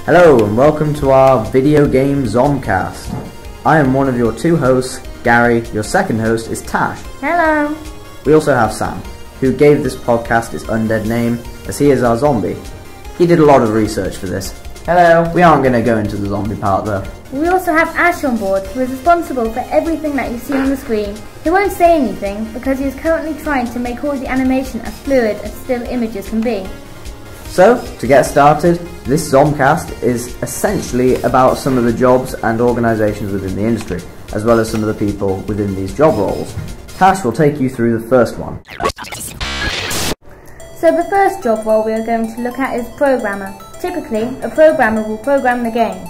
Hello and welcome to our video game Zomcast. I am one of your two hosts, Gary. Your second host is Tash. Hello. We also have Sam, who gave this podcast its undead name, as he is our zombie. He did a lot of research for this. Hello. We aren't going to go into the zombie part though. We also have Ash on board, who is responsible for everything that you see on the screen. He won't say anything because he is currently trying to make all the animation as fluid as still images can be. So, to get started, this Zomcast is essentially about some of the jobs and organisations within the industry, as well as some of the people within these job roles. Tash will take you through the first one. So the first job role we are going to look at is programmer. Typically, a programmer will program the game.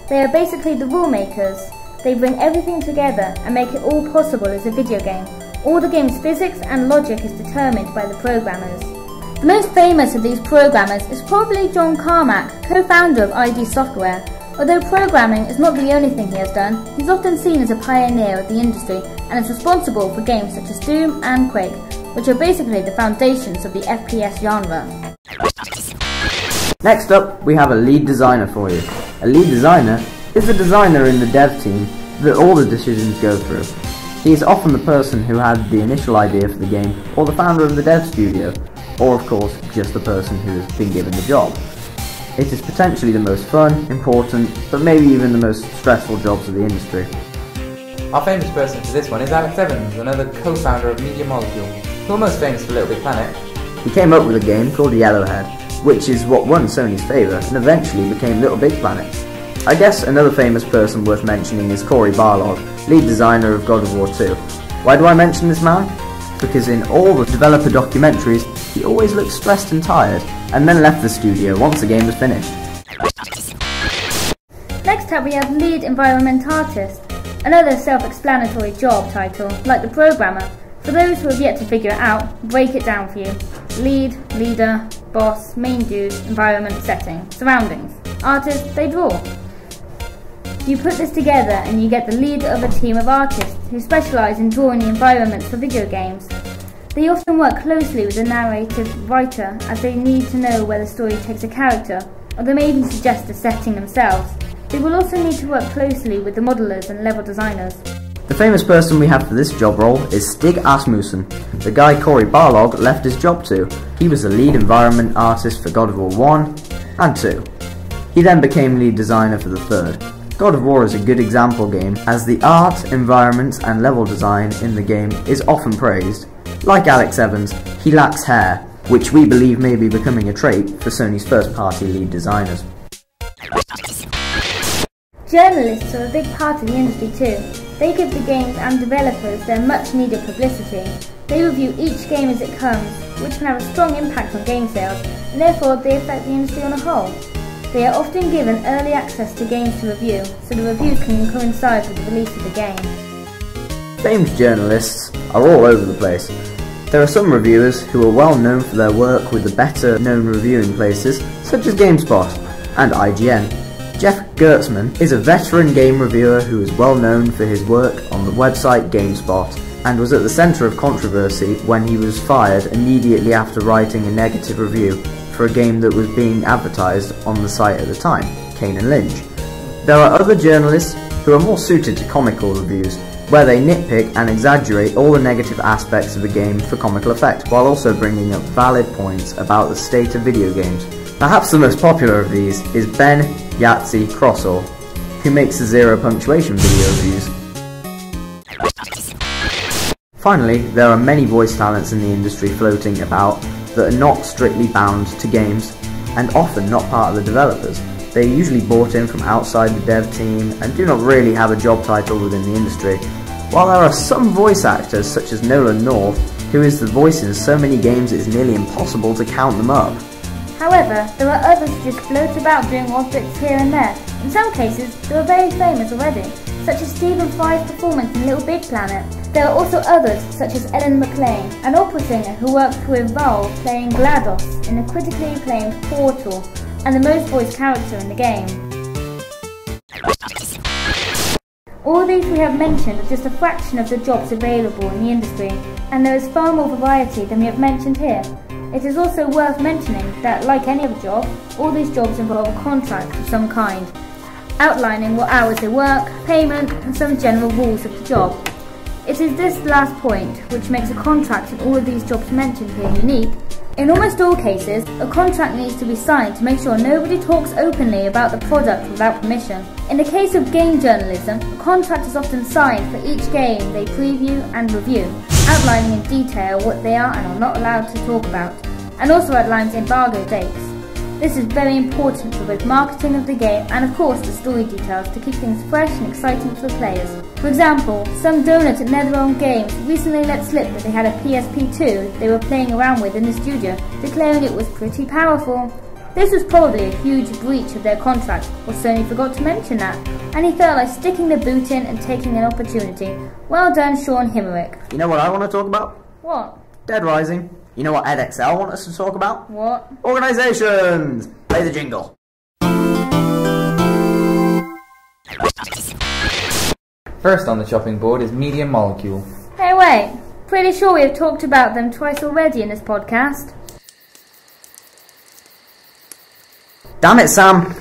They are basically the rule makers. They bring everything together and make it all possible as a video game. All the game's physics and logic is determined by the programmers. The most famous of these programmers is probably John Carmack, co-founder of ID Software. Although programming is not the only thing he has done, he's often seen as a pioneer of the industry and is responsible for games such as Doom and Quake, which are basically the foundations of the FPS genre. Next up, we have a lead designer for you. A lead designer is the designer in the dev team that all the decisions go through. He is often the person who had the initial idea for the game, or the founder of the dev studio, or of course just the person who has been given the job. It is potentially the most fun, important, but maybe even the most stressful jobs of the industry. Our famous person for this one is Alex Evans, another co-founder of Media Molecule, who are most famous for Little Big Planet. He came up with a game called Yellowhead, which is what won Sony's favour and eventually became Little Big Planet. I guess another famous person worth mentioning is Cory Barlog, lead designer of God of War 2. Why do I mention this man? Because in all the developer documentaries, he always looked stressed and tired, and then left the studio once the game was finished. Next up we have lead environment artist, another self-explanatory job title, like the programmer. For those who have yet to figure it out, break it down for you. Lead, leader, boss, main dude, environment, setting, surroundings. Artist, they draw. You put this together and you get the leader of a team of artists who specialise in drawing the environments for video games. They often work closely with the narrative writer as they need to know where the story takes a character, or they may even suggest a setting themselves. They will also need to work closely with the modelers and level designers. The famous person we have for this job role is Stig Asmussen, the guy Cory Barlog left his job to. He was the lead environment artist for God of War 1 and 2. He then became lead designer for the third. God of War is a good example game, as the art, environments and level design in the game is often praised. Like Alex Evans, he lacks hair, which we believe may be becoming a trait for Sony's first-party lead designers. Journalists are a big part of the industry too. They give the games and developers their much-needed publicity. They review each game as it comes, which can have a strong impact on game sales, and therefore they affect the industry on a whole. They are often given early access to games to review, so the reviews can coincide with the release of the game. Famed journalists are all over the place. There are some reviewers who are well known for their work with the better known reviewing places, such as GameSpot and IGN. Jeff Gertzman is a veteran game reviewer who is well known for his work on the website GameSpot, and was at the centre of controversy when he was fired immediately after writing a negative review for a game that was being advertised on the site at the time, Kane and Lynch. There are other journalists who are more suited to comical reviews, where they nitpick and exaggerate all the negative aspects of a game for comical effect, while also bringing up valid points about the state of video games. Perhaps the most popular of these is Ben Yahtzee Crossall, who makes the zero punctuation video reviews. Finally, there are many voice talents in the industry floating about that are not strictly bound to games, and often not part of the developers. They are usually brought in from outside the dev team and do not really have a job title within the industry, while there are some voice actors such as Nolan North, who is the voice in so many games it is nearly impossible to count them up. However, there are others who just float about doing odd bits here and there. In some cases, they are very famous already, such as Stephen Fry's performance in Little Big Planet. There are also others, such as Ellen McLean, an opera singer who worked with Valve playing GLaDOS in the critically acclaimed Portal, and the most voiced character in the game. All these we have mentioned are just a fraction of the jobs available in the industry, and there is far more variety than we have mentioned here. It is also worth mentioning that, like any other job, all these jobs involve a contract of some kind, outlining what hours they work, payment, and some general rules of the job. It is this last point which makes a contract in all of these jobs mentioned here unique. In almost all cases, a contract needs to be signed to make sure nobody talks openly about the product without permission. In the case of game journalism, a contract is often signed for each game they preview and review, outlining in detail what they are and are not allowed to talk about, and also outlines embargo dates. This is very important for both marketing of the game and of course the story details to keep things fresh and exciting for the players. For example, some donut at NetherRealm Games recently let slip that they had a PSP2 they were playing around with in the studio, declaring it was pretty powerful. This was probably a huge breach of their contract, or Sony forgot to mention that, and he felt like sticking the boot in and taking an opportunity. Well done, Sean Himmerich. You know what I want to talk about? What? Dead Rising. You know what EdXL want us to talk about? What? Organisations! Play the jingle. First on the chopping board is Media Molecule. Hey wait, pretty sure we have talked about them twice already in this podcast. Damn it, Sam.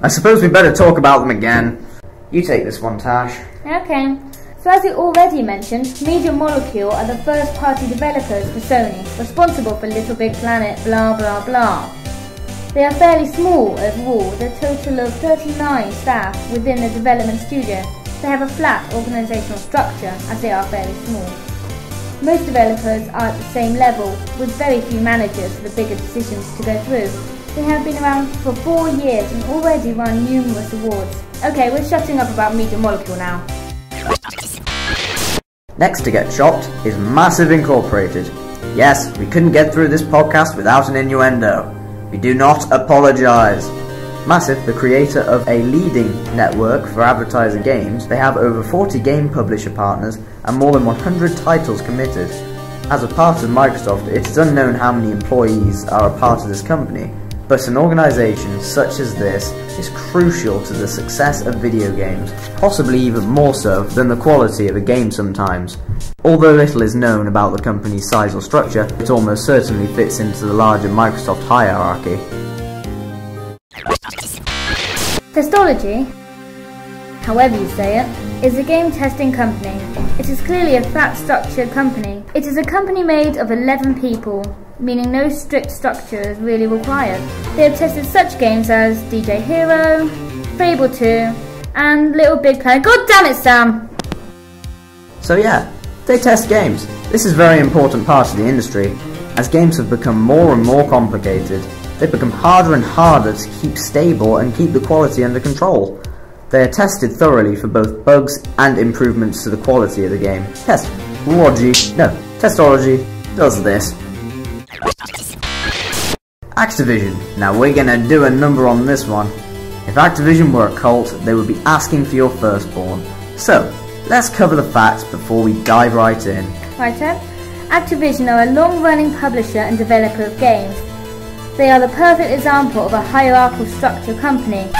I suppose we better talk about them again. You take this one, Tash. Okay. So as we already mentioned, Media Molecule are the first-party developers for Sony, responsible for Little Big Planet, blah blah blah. They are fairly small overall, with a total of 39 staff within the development studio. They have a flat organisational structure, as they are fairly small. Most developers are at the same level, with very few managers for the bigger decisions to go through. They have been around for 4 years and already won numerous awards. Okay, we're shutting up about Media Molecule now. Next to get chopped is Massive Incorporated. Yes, we couldn't get through this podcast without an innuendo. We do not apologise. Massive, the creator of a leading network for advertising games, they have over 40 game publisher partners and more than 100 titles committed. As a part of Microsoft, it is unknown how many employees are a part of this company, but an organisation such as this is crucial to the success of video games, possibly even more so than the quality of a game sometimes. Although little is known about the company's size or structure, it almost certainly fits into the larger Microsoft hierarchy. Testology, however you say it, is a game testing company. It is clearly a flat-structured company. It is a company made of 11 people, meaning no strict structure is really required. They have tested such games as DJ Hero, Fable 2, and Little Big Planet. God damn it, Sam! So yeah, they test games. This is a very important part of the industry. As games have become more and more complicated, they've become harder and harder to keep stable and keep the quality under control. They are tested thoroughly for both bugs and improvements to the quality of the game. Testology does this. Activision. Now we're gonna do a number on this one. If Activision were a cult, they would be asking for your firstborn. So, let's cover the facts before we dive right in. Righto. Activision are a long-running publisher and developer of games. They are the perfect example of a hierarchical structure company,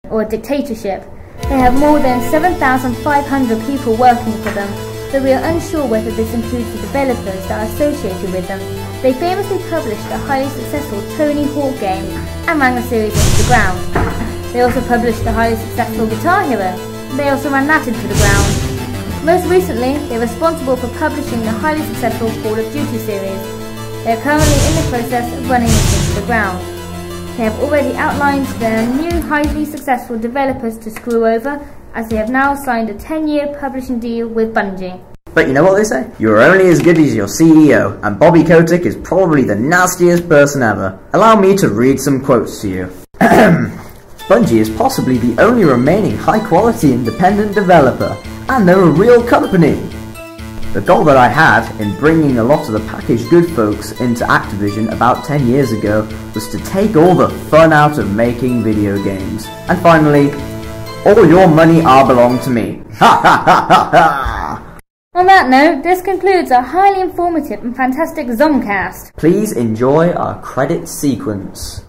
or a dictatorship. They have more than 7,500 people working for them, though we are unsure whether this includes the developers that are associated with them. They famously published the highly successful Tony Hawk game and ran the series into the ground. They also published the highly successful Guitar Hero. They also ran that into the ground. Most recently, they are responsible for publishing the highly successful Call of Duty series. They are currently in the process of running it into the ground. They have already outlined their new highly successful developers to screw over, as they have now signed a 10-year publishing deal with Bungie. But you know what they say? You're only as good as your CEO, and Bobby Kotick is probably the nastiest person ever. Allow me to read some quotes to you. Bungie is possibly the only remaining high-quality independent developer, and they're a real company. The goal that I had in bringing a lot of the packaged good folks into Activision about 10 years ago was to take all the fun out of making video games. And finally, all your money are belong to me. Ha ha ha ha ha! On that note, this concludes our highly informative and fantastic Zomcast. Please enjoy our credit sequence.